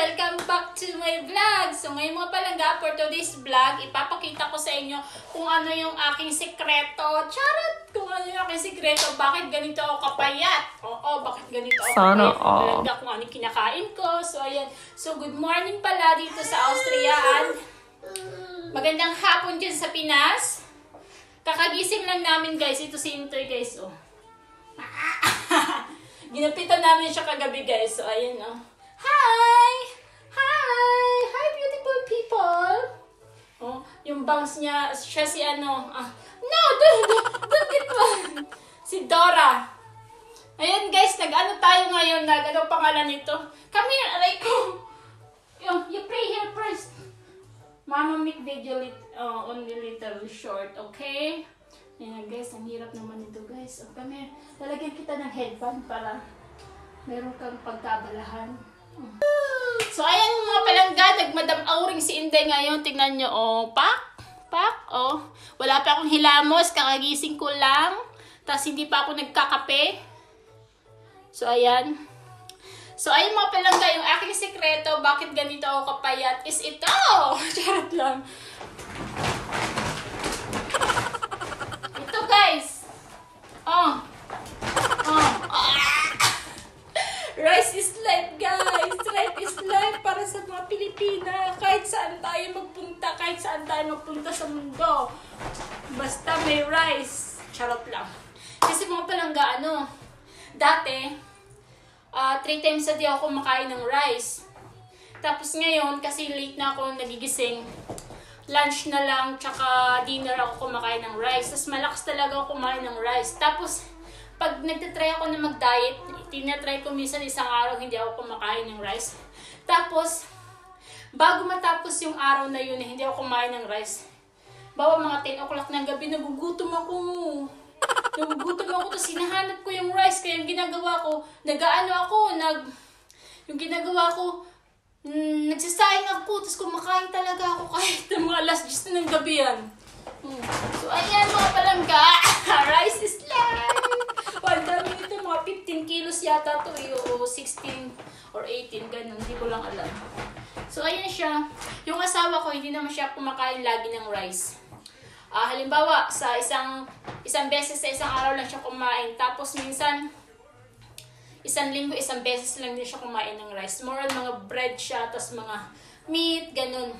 Welcome back to my vlog! So ngayon mga palangga, for today's vlog, ipapakita ko sa inyo kung ano yung aking sekreto. Charot! Kung ano yung aking sekreto, bakit ganito ako kapayat? Oo, bakit ganito ako kapayat? Palangga kung ano kinakain ko. So ayan. So good morning pala dito sa Austria. Magandang hapon dyan sa Pinas. Kakagising lang namin guys. Ito si Intoy guys. Oh. Ginapitan namin siya kagabi guys. So ayan oh. Hi! Hi! Hi beautiful people! Oh, yung bangs niya, siya si ano, no! Don't get one! Si Dora. Ayan guys, nag-ano tayo ngayon, ano pangalan nito? Come here, aray ko! You pray here first. Mama make video only little short, okay? Ayan guys, ang hirap naman ito guys. Oh, come here, lalagyan kita ng headband para meron kang pagkabalahan. So, ayan mga palangga, nagmadam auring si Inday ngayon. Tingnan nyo, oh, pak, oh. Wala pa akong hilamos, kakagising ko lang. Tapos hindi pa ako nagkakape. So, ayan. So, ayan mga palangga, yung aking sekreto, bakit ganito ako kapayat, is ito. Charot lang. Ito guys. Rice is life, guys. Rice is life para sa mga Pilipina. Kahit saan tayo magpunta sa mundo. Basta may rice. Charot lang. Kasi mga palangga, dati, 3 times a day ako kumakain ng rice. Tapos ngayon, kasi late na ako nagigising, lunch na lang, tsaka dinner ako kumakain ng rice. Tapos malakas talaga ako kumain ng rice. Tapos, pag nagtatry ako na mag-diet, tinatry ko minsan isang araw hindi ako kumakain ng rice. Tapos, bago matapos yung araw na yun, hindi ako kumain ng rice. Bawa mga 10 o'clock ng gabi, nagugutom ako. Tapos hinahanap ko yung rice. Kaya yung ginagawa ko, nagsasayang ako. Tapos kumakain talaga ako kahit ng mga alas 10 ng gabi yan. So, ayan mga palangga. Rice is life. Ang dami nito, mga 15 kilos yata to o 16 or 18, ganun, hindi ko lang alam. So, ayan siya. Yung asawa ko, hindi naman siya kumakain lagi ng rice. Halimbawa, sa isang beses sa isang araw lang siya kumain. Tapos, minsan, isang linggo, isang beses lang din siya kumain ng rice. More on mga bread siya, tapos mga meat, ganun.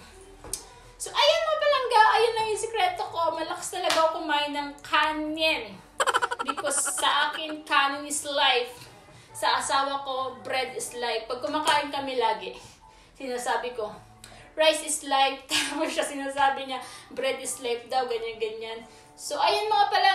So, ayan mga palangga, ayun lang yung sikreto ko. Malakas talaga ako kumain ng kanin. Because sa akin, kanin is life. Sa asawa ko, bread is life. Pag kumakain kami lagi, sinasabi ko, rice is life. Tapos siya sinasabi niya, bread is life daw, ganyan-ganyan. So, ayun mga pala